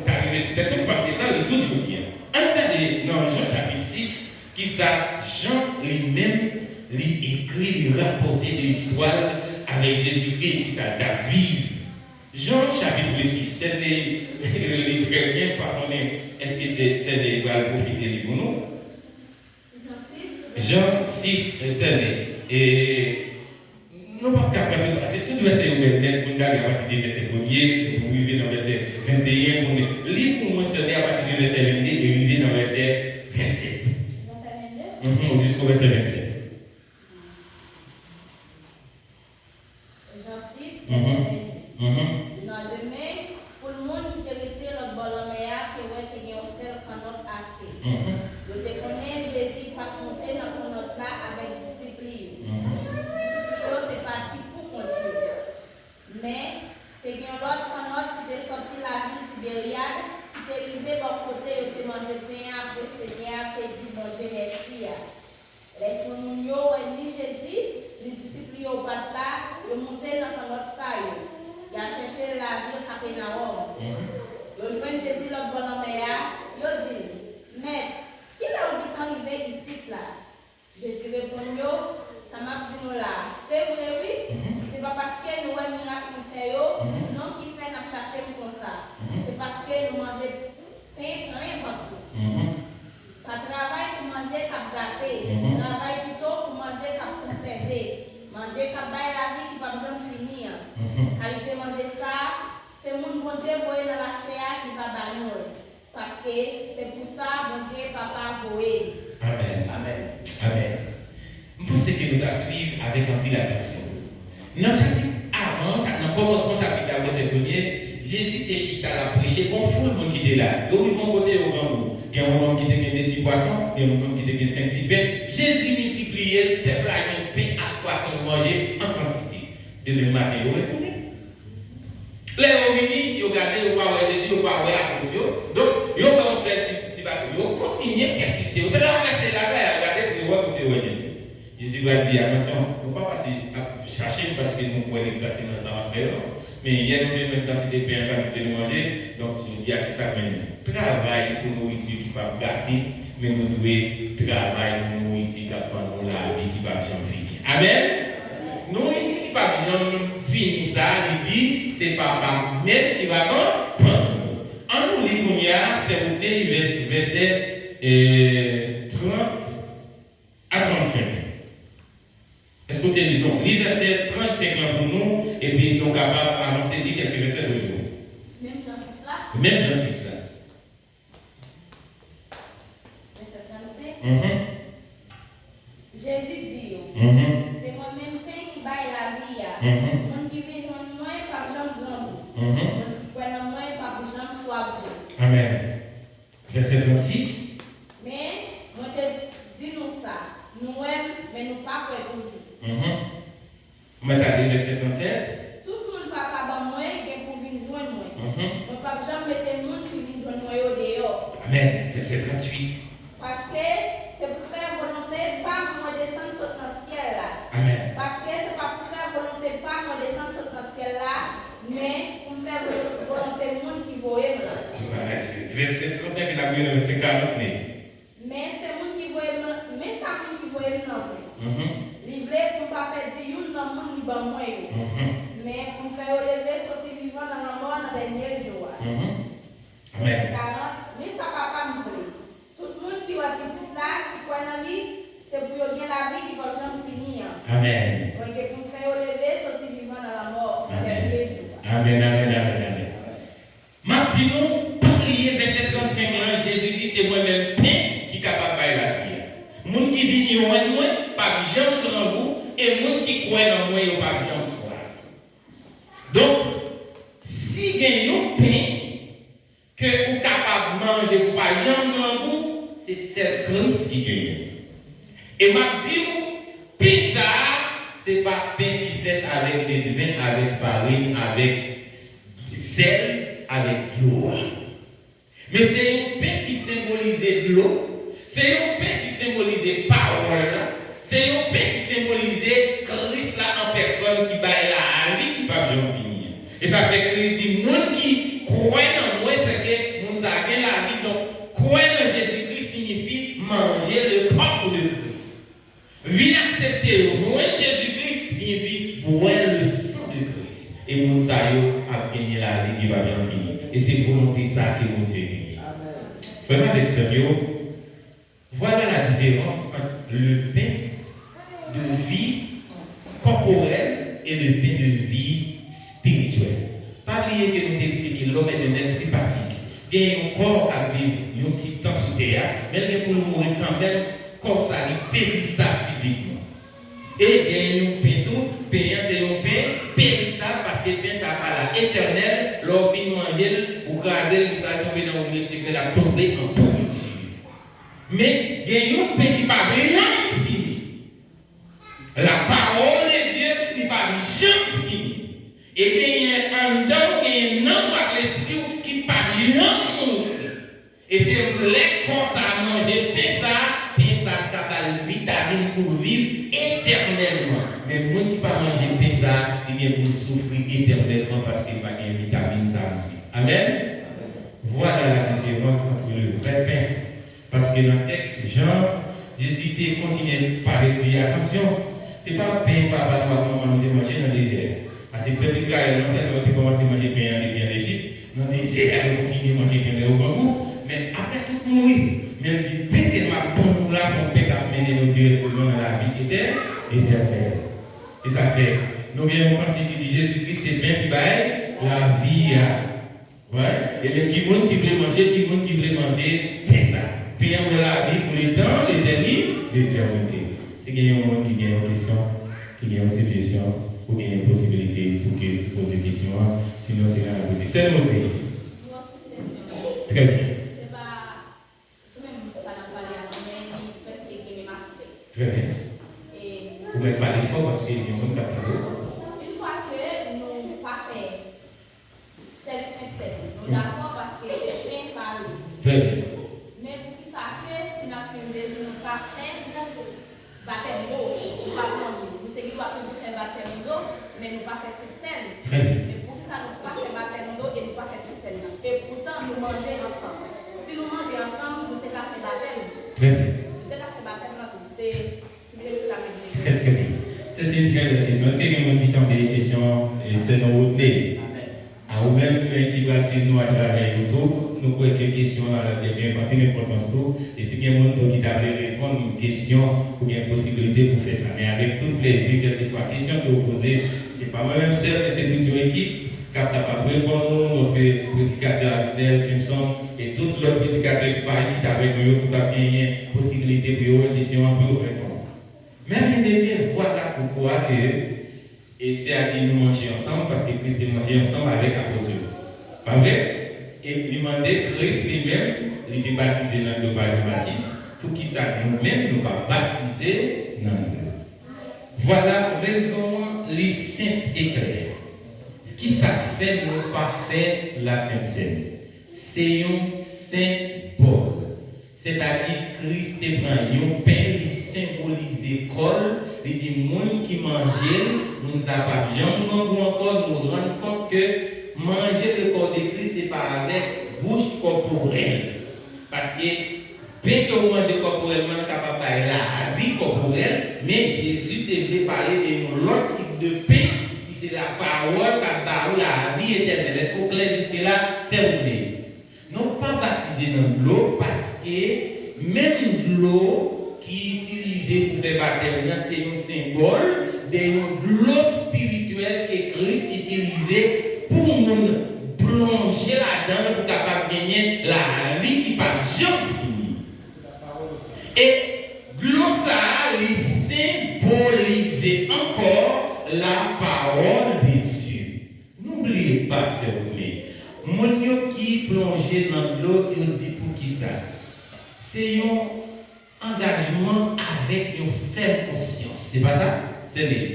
arriver à cette personne par des temps de tout le monde. On regarde dans Jean chapitre 6, qui ça, Jean lui-même, lui écrit, lui rapporter de l'histoire avec Jésus-Christ qui ça David. Jean chapitre 6, c'est les très bien pardonné. Est-ce que c'est les profiter de nous? Jean 6, c'est et nous ne pouvons pas prendre c'est tout le verset ouvert pour nous à partir du verset 1er, pour arriver dans le verset 21, pour lire pour nous servir à partir du verset 22 et arriver dans le verset 27. Verset 22 jusqu'au verset 27. Jean 6, verset 22. Dans demain, tout le monde qui était l'autre boloméa qui était un seul canot assez. Je te connais, Jésus pas monté dans ton autre là avec discipline. Tu es parti pour continuer. Mais, tu as un autre canot qui est sorti de la ville Tibériade, qui t'est arrivé de l'autre côté, et tu mangé pain après Seigneur, tu dit bon Dieu merci. Les fonds et ni Jésus, les disciples au pas là, ils monté dans ton autre saille. Il a cherché la ville Capernaum. Il a joint Jésus l'autre bonhomme, il a dit, mais qui l'a dit quand il est ici là? Jésus répond, ça m'a dit nous là. C'est vrai, oui? C'est pas parce que nous avons miracle nous fait, non qui fait nous chercher comme ça. C'est parce que nous mangeons pain plein ventre. Pas travail pour manger cap gâté, travail plutôt pour manger cap conservé, manger cap bail la vie qui va jamais finir. Qualité manger ça, c'est mon bon Dieu voyer dans la chair qui va bannir. Parce que c'est pour ça mon Dieu papa voyer. Amen. Amen. Amen. Je pense que nous devons suivre avec un peu d'attention. Dans le chapitre avant, dans le commencement chapitre verset 1er, Jésus était chita à prêcher, bon fou le monde qui était là. Donc ils vont côté au grand bout. Il y a un homme qui était des petits poissons, il y a un homme qui était 5 petits pains. Jésus multipliait, le peuple a un pain à poisson manger en quantité. Demain matin, il retourné. Les hommes, ils regardaient, ils parlaient Jésus, ils parlaient à côté. Donc, ils ont fait un petit bateau. Ils continuent à insister. Ils ont traversé la mer, regardez pour voir côté Jésus. Jésus va dire, attention, il ne faut pas passer à chercher parce que nous pouvons exactement ça va faire. Mais il y a une quantité de pain, une quantité de manger. Donc, je dis, c'est ça même. Travail pour nous nourriture qui va gâter, mais nous devons travailler pour nous nourriture qui va prendre la vie qui va jamais finir. Amen. Nous nourriture qui va jamais finir ça, il dit, c'est papa même qui va prendre. En nous lisons, c'est verset 30 à 35. Est-ce que vous avez dit donc, les versets 35 là pour nous, et puis nous sommes capables d'avancer quelques versets de jour. Même dans ce là. Même dans ce là. Verset 35. Jésus dit, c'est moi-même pain qui baille la vie. Mon qui vit joindre moi par jambe grande. Mon qui prenne moi par jambe soif. Amen. Verset 36. Mais, moi te dis nous ça. Nous aimons, mais nous pas prêts pour vous. Regardez verset 37. Tout le monde papa ban moi, qui pour venir joindre moi. Mon papa jamais mettre le monde qui vient joindre moi au dehors. Amen. Verset 38. Parce que c'est pour faire volonté, pas moi descendre sur le ciel là. Amen. Parce que c'est pas pour faire volonté, pas moi descendre sur le ciel là, mais pour faire volonté le monde qui voyait là. Verset 39, il a pris le verset 40. Mais c'est le monde qui voyait, mais ça monde qui voyait là. Il voulait pour ne pas perdre une dans le monde qui va mourir. Mais pour faire relever, sortir vivant dans la mort dans les derniers jours. Amen. Mais ça va pas me voler. Tout le monde qui va petit là, qui croit dans lui, c'est pour gagner la vie qui va jamais finir. Amen. Donc pour faire relever, sortir vivant dans la mort dans les derniers jours. Amen, amen, amen, amen. Maintenant, parliez verset 35 là, Jésus dit c'est moi-même pain qui est capable de faire la vie. Moun qui vit loin de moi, pas jamais grand goût, et moun qui croit dans moi, il pas jamais soif. Donc, si gagne un pain que vous capable de manger pour pas jamais grand goût, c'est cette Christ qui gagne. Et m'a dit, pain ça, c'est pas pain qui fait avec des vins, avec farine, avec sel, avec l'eau. Mais c'est un pain qui symbolise de l'eau. C'est un pain qui symbolisait parole, c'est un pain qui symbolisait Christ là en personne qui baille la vie qui va bien finir. Et ça fait que Christ dit, monde qui croit en moi, c'est que nous avons la vie. Donc, croire en Jésus-Christ signifie manger le corps de Christ. Venir accepter, loin Jésus-Christ signifie boire le sang de Christ. Et nous avons gagné la vie qui va bien finir. Et c'est volonté ça que nous Dieu gagne. Vraiment avec ce Dieu. Voilà la différence entre le pain de vie corporelle et le pain de vie spirituelle. Pas oublier que nous t'expliquons, l'homme est un être tripathique. Il y a un corps qui vit un petit temps sous terre, mais pour nous mourir quand même, corps ça, il périssable physiquement. Et il y a un pain tout, c'est un pain périssable parce que le pain ça va là, éternel, l'homme vient manger, ou craser, il va tomber dans le secret, il va tomber en pourriture. Mais il y a un pain qui ne va jamais finir. La parole de Dieu qui ne va jamais finir. Et il y a un don et un nom par l'esprit qui ne va jamais mourir. Et c'est un lait qu'on ça à manger, pain ça a la vitamine pour vivre éternellement. Mais le monde qui ne va pas manger pain ça, il vient pour souffrir éternellement parce qu'il va gagner vitamine ça. Amen. Voilà la différence entre le vrai pain. Parce que dans le texte, Jean, Jésus continue par dire attention, ce n'est pas pain, papa, maman, nous manger dans le désert. Parce que le peuple Israël, non seulement tu commences à manger pain en Égypte, dans le désert, elle continue à manger pain au Congo, mais après tout mourir, même dit pain tellement bon, nous là, son pain qui a mené nous directement dans la vie éternelle. Et ça fait nous avons une partie qui dit Jésus-Christ, c'est bien qui baille la vie. Ouais. Et bien, qui veut manger, paix ça. Paix pour la vie, pour les temps, l'éternité. Si il y a un monde qui a une question, qui a une situation, ou bien une possibilité pour que tu poses des questions, sinon c'est là à côté. C'est le mot. Très bien. C'est pas. C'est même ça n'a pas l'air, mais il presque que même aspect. Très bien. Vous ne pouvez pas parler fort parce qu'il y a un monde qui a une fois que nous pas fait service sincère, nous d'accord parce que c'est bien parlé. Très bien. Mais pour qui ça que si nous avons pas fait baptême d'eau, nous pas manger. Nous devons faire baptême d'eau, mais nous pas faire sincère. Très bien. Mais pour qui ça nous pas fait baptême d'eau et nous pas faire sincère. Et pourtant nous manger ensemble. Si nous mangeons ensemble, nous devons faire baptême. Très bien. Nous devons faire baptême dans tout. C'est ça que je veux dire. Très bien. C'est une très belle question. Est-ce qu'il y a un petit temps des questions et c'est dans votre nez? À vous-même qui va suivre nous à travers YouTube, nous pouvons quelques questions à bien pas d'importance tout. Et si bien monde qui t'a répondre une question ou bien une possibilité pour faire ça. Mais avec tout plaisir, quelle que soit la question que vous posez, c'est pas moi-même seul, mais c'est toute une équipe qui a capable de répondre, notre prédicateur Axel, Kimson et tous les prédicateurs qui parlent ici avec nous, tout a bien une possibilité pour une question pour répondre. Mais bien, voilà pourquoi que et c'est à dire nous manger ensemble parce que Christ est mangé ensemble avec l'apôtre. Pas vrai? Et il demandait Christ lui-même, il était baptisé dans le baptiste, pour qui ça nous-mêmes nous pas baptiser dans le. Voilà raison les saints et clairs. Ce qui ça fait nous pas faire la Sainte Seine. C'est un symbole. C'est-à-dire Christ est prend un pain, il symbolise col, il dit monde qui mangeait, nous n'avons pas bien ou encore nous rendre compte que manger le corps de Christ, ce n'est pas avec bouche corporelle. Parce que bien que vous mangez corporellement, vous capable de faire la vie corporelle, mais Jésus devait parler de l'autre type de pain, qui c'est la parole, la vie éternelle. Est-ce que vous clair jusque-là? C'est vous plaît. Non pas baptisé dans l'eau parce que même l'eau qui est utilisée pour faire baptême, c'est un symbole de l'eau spirituelle que Christ utilisait pour nous plonger là-dedans pour capable gagner la vie qui ne pas jamais finir. Et l'eau ça symbolise encore la parole de Dieu. N'oubliez pas, s'il vous plaît. Mon qui plongé dans l'eau, il dit pour qui ça? C'est un engagement avec une ferme conscience. C'est pas ça? C'est vrai.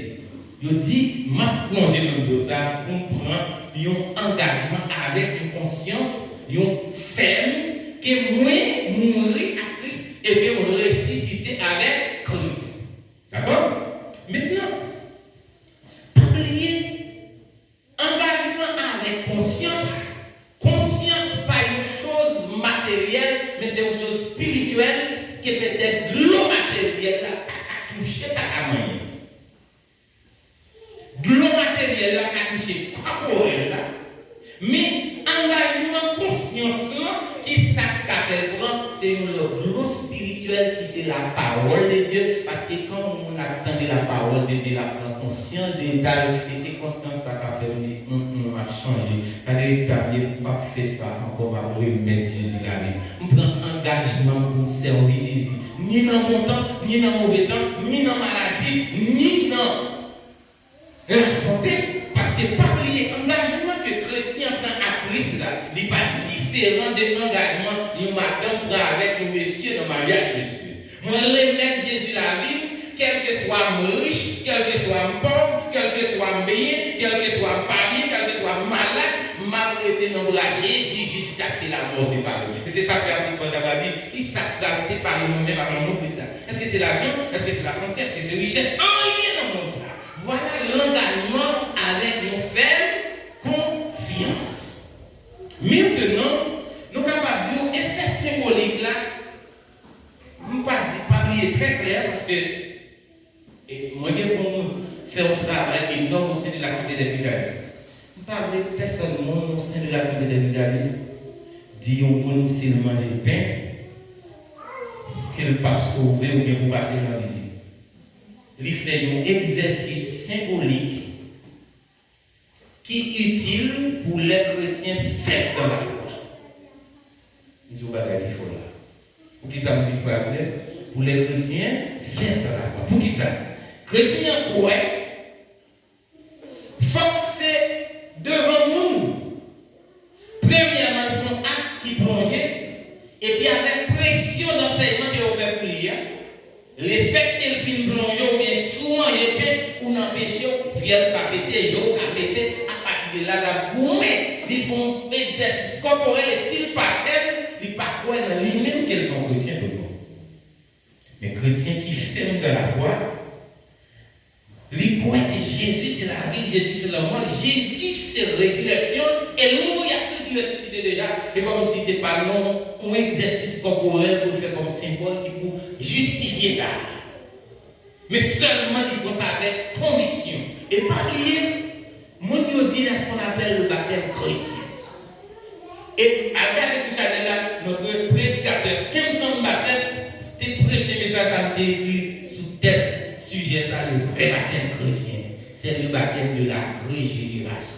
Il dit, m'a plongé dans l'eau, ça comprend un engagement avec une conscience, une ferme, que moi, mourir à Christ et que on ressusciter avec Christ. D'accord? Maintenant, pas oublier, engagement avec conscience. Conscience, pas une chose matérielle, mais c'est une chose spirituelle qui peut-être l'eau matérielle a touché ta main. L'eau matérielle a touché corporelle. Mais engagement conscience qui s'appelle c'est l'eau spirituelle qui c'est la parole de Dieu. Parce que quand on attend la parole de Dieu, la prend conscience des détails et c'est conscience ça qu'a fait dire on a changé. Allez, on pas faire ça encore, on va remettre Jésus là. On prend engagement pour servir Jésus. Ni dans bon temps, ni dans mauvais temps, ni dans maladie, ni dans la santé. Parce que pas oublier engagement que chrétien prend à Christ là, il n'est pas différent de l'engagement que madame prend avec un monsieur dans le mariage, monsieur. Moi, je mets Jésus la vie, quel que soit riche, quel que soit pauvre, quel que soit bien, quel que soit pas bien, quel que soit malade, m'a été dans la Jésus jusqu'à ce que la mort sépare. Et c'est ça que la Bible a dit, qui s'appelle séparer nous-mêmes avant nous ça. Est-ce que c'est l'argent? Est-ce que c'est la santé? Est-ce que c'est la richesse? Rien dans le monde ça. Voilà l'engagement avec nos fermes confiance. Maintenant, nous sommes capables de dire effet symbolique là, nous ne pas oublier très clair parce que moi je pour faire un travail énorme au sein de la santé des visualistes. Nous ne parlons pas personnellement au sein de la santé des visualistes. Dire au monde s'il mange le pain, qu'elle ne pas sauver ou bien pour passer dans la visite. Il fait un exercice symbolique qui est utile pour les chrétiens faits dans la foi. Je ne vais pas dire qu'il faut là. Pour qui ça me dit frère? Pour les chrétiens faits dans la foi. Pour qui ça? Chrétiens quoi? Forcés devant nous. Premièrement, ils font acte qui plongeait. Et puis avec pression d'enseignement que vous faites pour lire. L'effet qu'elle film plongé ou bien souvent il fait ou n'empêcher viennent capter, yo capter à partir de là la gourmet, ils font exercice corporel et s'ils partent, ils pas croient dans lui-même qu'ils sont chrétiens de nous. Mais chrétiens qui ferment de la foi, ils croient que Jésus c'est la vie, Jésus c'est la mort, Jésus c'est la résurrection et nous il y a plus de ressuscité déjà et comme si c'est pas non un exercice corporel pour le faire comme symbole qui pour justifier ça. Mais seulement ils font ça avec conviction. Et pas oublier, mon dit là ce qu'on appelle le baptême chrétien. Et regardez ce channel-là, notre prédicateur, Kemson Bassett, t'es prêché message à écrit sous tel sujet, ça, le vrai baptême chrétien. C'est le baptême de la régénération.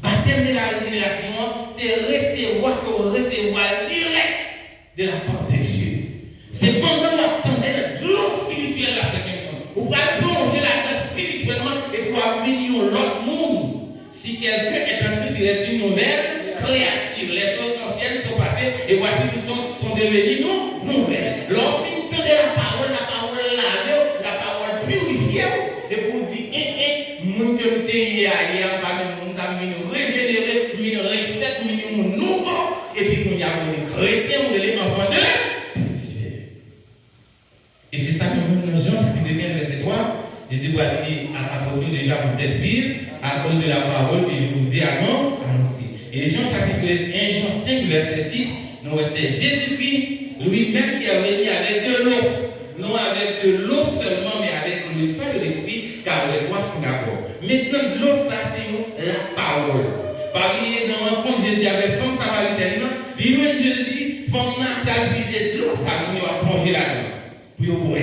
Baptême de la régénération, c'est recevoir direct de la part de Dieu. C'est pendant l'attente de l'eau spirituelle la perfection. Vous pouvez plonger là-dedans spirituellement et pouvoir venir l'autre monde. Si quelqu'un est en Christ, il est une nouvelle créature. Les choses anciennes sont passées et voici toutes choses sont devenues nouvelles. Lorsqu'on entend la parole lavée, la parole purifiée, et pour dire, mon que nous hier, nous avons régénéré, nous refait, nous nouveau, et puis nous avons des chrétiens, nous les enfants de Dieu. Et c'est ça que nous, Jean chapitre 1, verset 3, Jésus va dire à l'apôtre déjà vous êtes pire à cause de la parole que je vous ai annoncée. Et Jean chapitre 1, Jean 5, verset 6, nous c'est Jésus-Christ lui-même qui a venu avec de l'eau. Non avec de l'eau seulement, mais avec le sang de l'esprit, car les trois sont d'accord. Maintenant, de l'eau, ça, c'est la parole. Parler dans un point, Jésus avait femme samaritaine, lui-même Jésus, femme n'a qu'à puiser de l'eau, ça, nous va plonger là-dedans. Pour boire.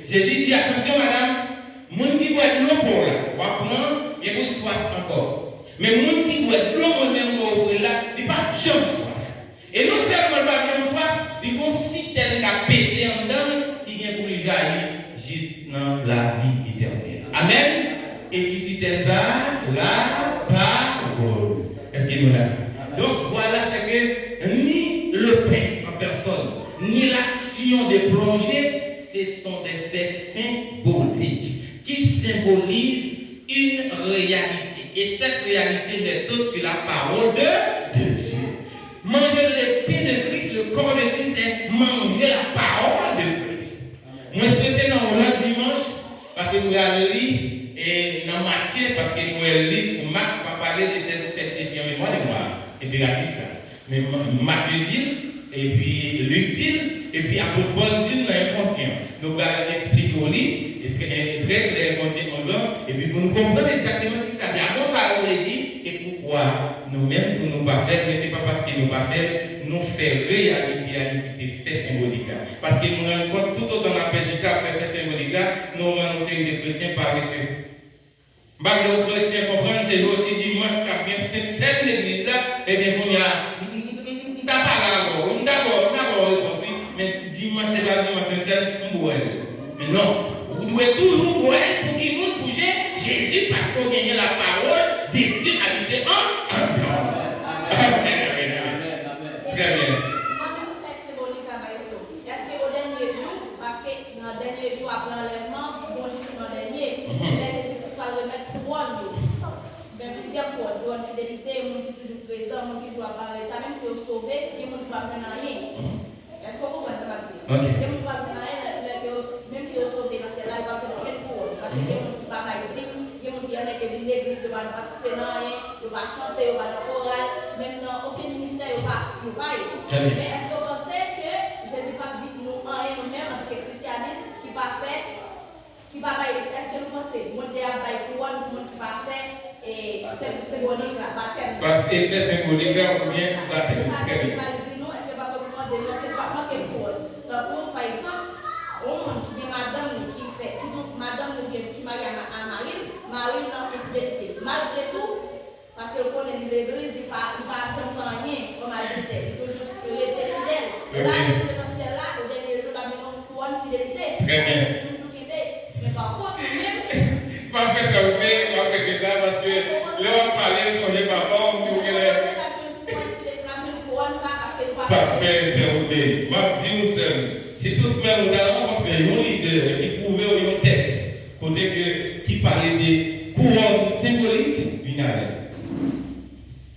Jésus dit, attention, madame, moun qui boit de l'eau pour là, on va prendre, et vous soif encore. Mais moun qui boit de l'eau, moi-même, nous offrir là, il n'est pas jamais soif. Et non seulement il va jamais soif, il va si tel qu'a pété en dedans, pour les jaillir juste dans la vie éternelle. Amen. Et qui cite ça? La parole. Est-ce qu'il nous l'a dit? Donc voilà, c'est que ni le pain en personne, ni l'action de plongée, ce sont des faits symboliques qui symbolisent une réalité. Et cette réalité n'est autre que la parole de Dieu. Manger le pain de Christ, le corps de Christ, c'est manger la parole de Christ. Moi, c'était dans le dimanche, parce que nous allons lire, et dans Matthieu, parce que nous allons lire, Marc va parler de cette session mémoire de moi, impératif ça. Mais Matthieu dit, et puis Luc dit, et puis apôtre Paul dit dans un contient. Nous allons expliquer au lit, et très clair, contient aux hommes, et puis pour nous comprendre exactement qui ça vient. Avant ça, on l'a dit, et pourquoi nous-mêmes, pour nous pas faire, mais ce n'est pas parce que nous pas faire, nous faire réalité à des faits symboliques là. Parce que nous rendons compte, tout autant la prédicat fait faits symboliques là, nous avons des chrétiens paresseux. Bah, les chrétiens comprennent, c'est l'autre dimanche qui a bien cette l'église là, et bien, on y a, on n'a pas là, on d'accord, mais dimanche, c'est pas dimanche, c'est on boit. Mais non, vous devez toujours boire pour qu'il nous bouge Jésus, parce qu'on gagne la parole, des Dieu habité en dehors. Très bien. Est-ce qu'au dernier jour, parce que dans le dernier jour après l'enlèvement, bon Jésus dans le dernier, Jésus va remettre couronne. Dans plusieurs couronnes, fidélité, mon qui toujours présent, mon qui joue à parler, même si on est sauvé, il ne va pas faire rien. Est-ce qu'on comprend ça? Il ne va pas faire rien, même si on est sauvé dans celle-là, il ne va faire aucune couronne. Parce que il y a des gens qui ne va pas vivre, il y a des gens qui viennent l'église, ils ne vont pas participer dans rien, ils vont chanter, ils vont dans chorale, même dans aucun ministère, ils ne vont pas y aller. Mais est-ce que vous pensez que Jésus va dire nous nous-mêmes, en tant que christianistes, qui va faire, qui va est-ce que vous pensez, mon Dieu a baillé couronne, pour qui va faire, et c'est symbolique là, baptême. Effet symbolique là, ou bien baptême. Très bien. Est-ce que pas comment de est-ce que pas manquer couronne. Donc, par exemple, au monde qui dit madame qui fait, qui dit madame qui marie à Marie, Marie dans infidélité. Malgré tout, Parce que le connaît l'église, il ne pas faire rien comme adulte. Il toujours fidèle. Là, il est dans ce là, au dernier jour, il a mis une couronne fidélité. Très bien. Il est toujours fidèle. Mais par contre, lui-même. Pas faire ça, c'est ça, parce que là, on parlait de son papa, on dit que parfait, c'est ok. Je dis seul, si tout le monde a rencontré un leader qui pouvait un texte, qui parlait des couronnes symboliques, il n'y a rien.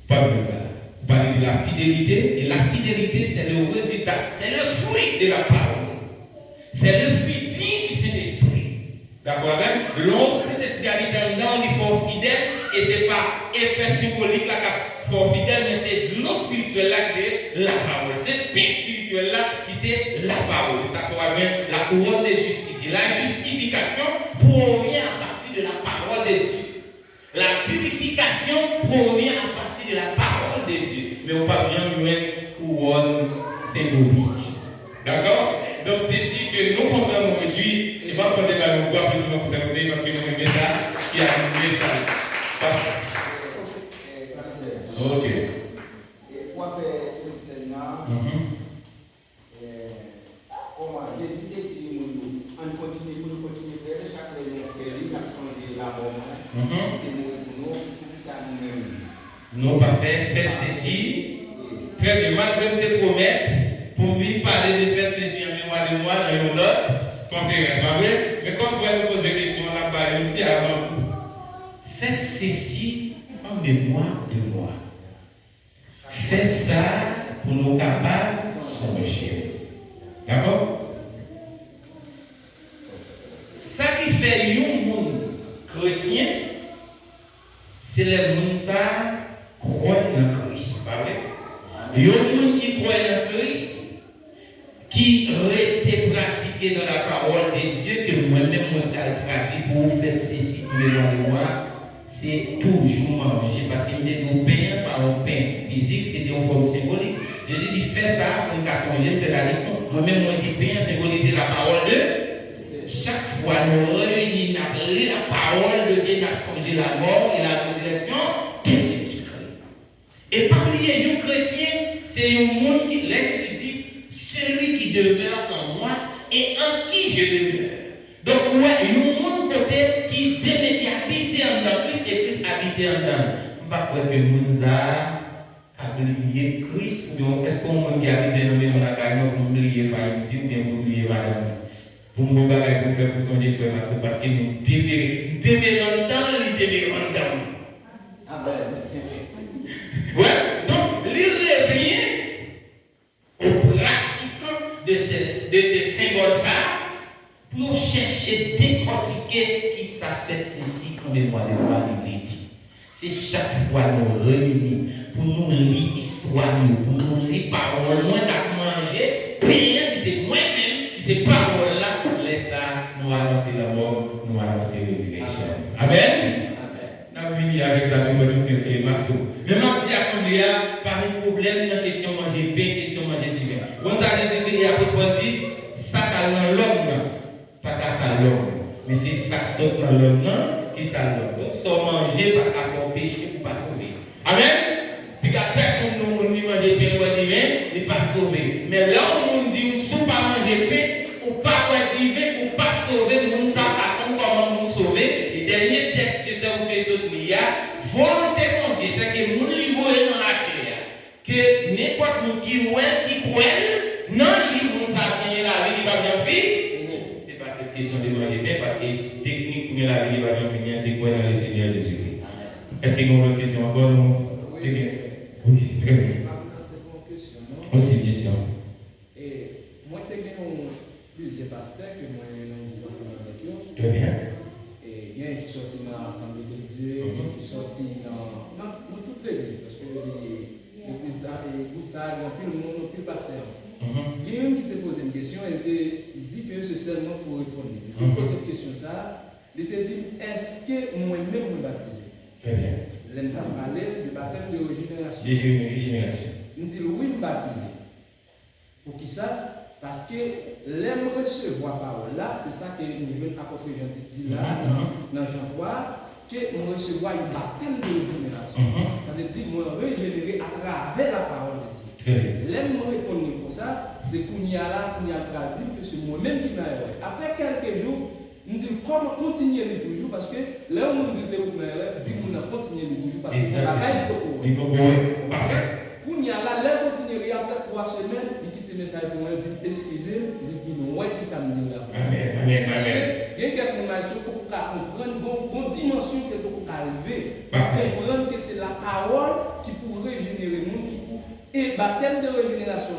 Pas de ça. Vous parlez de la fidélité, et la fidélité, c'est le résultat, c'est le fruit de la parole. C'est le fruit digne du Saint-Esprit. D'accord? L'autre Saint-Esprit habite dedans, il faut fidèle, et ce n'est pas effet symbolique là qu'il faut fidèle, mais c'est l'eau spirituelle là qui est la parole. C'est le pain spirituel là qui c'est la parole. Ça pourra bien la couronne de justice. La justification provient à partir de la parole de Dieu. La purification provient à partir de la parole de Dieu. Mais on ne peut pas bien une couronne symbolique. D'accord? Donc c'est ici que nous comprenons aujourd'hui. Et pas prendre la langue pour tout observer parce que nous aimons ça qui a amené ça. Ok. Pour faire ce Seigneur, comment décider de continuer pour continuer à faire chaque réunion férie, la changer la bonne, et nous, ça nous-mêmes. Non, pas faire, faites ceci. Très bien, malgré tes promesses, pour venir parler de faire ceci en mémoire de moi dans une autre conférence, pas vrai? Mais comme vous allez poser des questions là-bas, je dis avant vous, faites ceci en mémoire de moi. Faites ça pour nous capables de songer. D'accord? Ça qui fait un monde chrétien, c'est le monde qui croit en Christ. Pas vrai? Il y a un monde qui croit en Christ, qui aurait été pratiqué dans la parole de Dieu, que moi-même, je traduit pour vous faire ceci, de moi, c'est toujours manger. Parce qu'il y a des pains, par un pain physique, c'est une forme symbolique. Jésus dit, fais ça pour nous songer, c'est-à-dire, moi-même, je dis, pain symboliser la parole de Dieu. Chaque fois, nous réunissons, nous lisons la parole de Dieu, nous songer la mort et la résurrection de Jésus-Christ. Et parmi les chrétiens, c'est un monde qui, là, je dis, celui qui demeure en moi et en qui je demeure. Donc, ouais, il y a un monde côté qui habite en Christ et Christ habite en nous. Je ne sais pas que le monde a oublié Christ, ou est-ce qu'on m'a dit à la maison de la gagne pour oublier Faïti ou bien pour oublier Madame? Pour me regarder pour faire pour songer frère Max, parce que nous demeurons dans les demeurons dans. Amen. Ouais, donc, l'irréveillé aux pratiquants de ces symboles ça, pour chercher, décortiquer qui ça fait ceci comme mémoire de moi dit. C'est chaque fois nous réunissons pour nous lire l'histoire, pour nous lire parole, moins d'à manger, rien qui c'est moi-même, qui c'est parole là, laisse ça, nous annoncer la mort, nous annoncer la résurrection. Amen. Nous avons fini avec ça, nous allons nous Marceau. Mais ma petite assemblée, par un problème, une question manger pain, question manger divin. On s'est dit, à propos dit, ça dans l'homme, pas qu'à ça l'homme. Mais c'est ça qui saute dans l'homme, qui ça l'homme. Donc, sans manger, pas qu'à faire péché pour pas sauver. Amen. Puis, à personne nous manger pain ou divin, il n'est pas sauvé. Mais là où on dit, ou pas manger pain, ou pas divin, ou pas sauver, nous savons comment nous sauver. Et dernier texte que ça vous fait sauter, volonté mon Dieu, c'est que mon niveau est dans la chair. Que n'importe qui croit, non, il nous a gagné la vie, il va bien finir. C'est pas cette question de manger bien, parce que technique pour la vie, il va bien finir, c'est quoi dans le Seigneur Jésus-Christ. Est-ce qu'il y a une autre question encore? Oui, très bien. C'est une question, non? Aussi une question. Et moi, j'ai plusieurs pasteurs que moi, je ensemble avec eux. Très bien. Et il y a qui sortent dans l'Assemblée de Dieu, qui sortent dans toute l'église, parce que l'église là, et tout ça, il y a plus le monde, plus le pasteur. Il y a une qui te pose une question, elle te dit que c'est seulement pour répondre. Il te pose une question, ça, il te dit, est-ce que moi-même me baptiser? Très bien. Elle t'a parlé de baptême de régénération. De régénération. Il dit, oui, me baptiser. Pour qui ça? Parce que l'aime recevoir parole là, c'est ça que nous venons apporter, Jean dit là, dans Jean 3, que nous recevons un baptême de régénération. veut dire moi régénérer à travers la parole de Dieu. L'aime me répondre pour ça, c'est qu'on y a là, qu'on y a dit que c'est moi-même qui m'a aidé. Après quelques jours, on dit comment continuer toujours parce que là où on dit c'est vous m'aidez, dit qu'on a continué toujours parce que c'est la veille de coco. Parfait. Pour y aller, là continuer après 3 semaines, il quitte le message pour moi, dit excusez, il dit non, ouais qui ça me dit là. Amen, amen, parce amen. que il y a quelques choses pour comprendre, bonne dimension que pour arriver, pour comprendre que c'est la parole qui pour régénérer le monde, qui pour et baptême de régénération,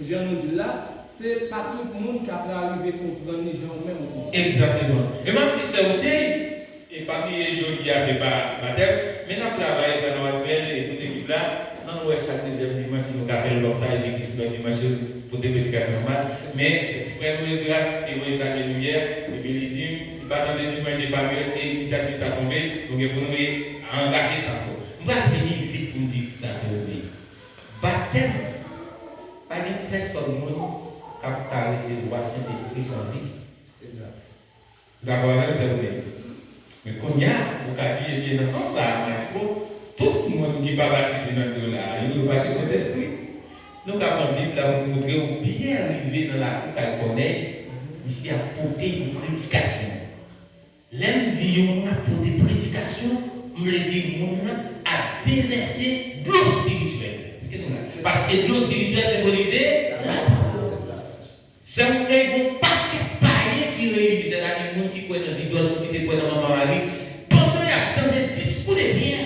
Jean nous dit là, c'est pas tout le monde qui a arrivé à comprendre les gens même. Exactement. Et même si c'est au et parmi les gens qui a fait pas baptême, mais nous travaillons dans Maxwell et toute l'équipe là, non, nous chaque deuxième dimanche, si nous avons comme ça, et l'équipe de dimanche pour des prédications normales. Mais frère, nous grâce et vous ça lumière, et puis il dit, il pas dans les dimanches des familles, et l'initiative ça tombé, donc pour nous engager ça. Nous allons finir vite pour nous dire ça, c'est le pays. Baptême, pas une personne qui a recevoir Saint-Esprit sans vie. Exact. D'accord, c'est le pays. Mais comme il y a, vous avez dit, dans ce sens, tout le monde qui va baptiser dans le là, il va baptiser Saint-Esprit. Nous avons Bible là pour montrer où bien arrivé dans la cour qu'elle connaît, ici à porter une prédication. L'homme dit, on a porté prédication, on le dit, on a déversé de l'eau spirituelle. Parce que l'eau spirituelle symbolisée, c'est un paquet de païens qui réunissent, c'est-à-dire les gens qui croient dans les idoles, qui croient dans Maman Marie. Pendant qu'il y a des discours de bien,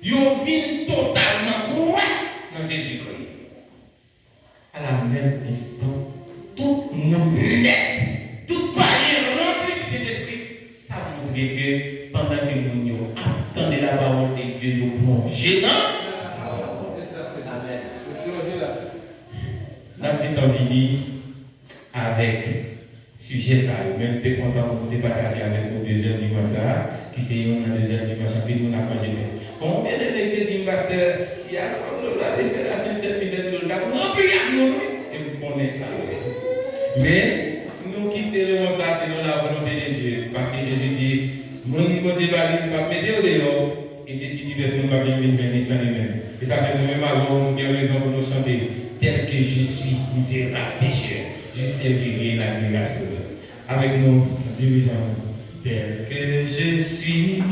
ils viennent totalement croire dans Jésus-Christ. À la même instant, tout le monde net, tout païen rempli de cet esprit, ça montre que pendant que nous attendons la parole de Dieu, nous plongeons dans la petite envie avec sujet ça, même t'es content de partager avec nous deuxième dimanche ça, qui c'est un deuxième dimanche, puis nous n'avons pas jeté. Bon, bien l'électé dit pasteur, si à 100 dollars, il fait la 7 millions de dollars, on peut y aller, et vous connaissez ça. Mais nous quitter le monde ça, c'est dans la volonté de Dieu, parce que Jésus dit, mon côté va mettre au dehors, et c'est si divers nous va venir sans lui-même. Et ça fait nous-mêmes avoir une raison pour nous chanter. Tel que je suis misérable pécheur, je servirai l'admiration. Avec nos dirigeants, tel que je suis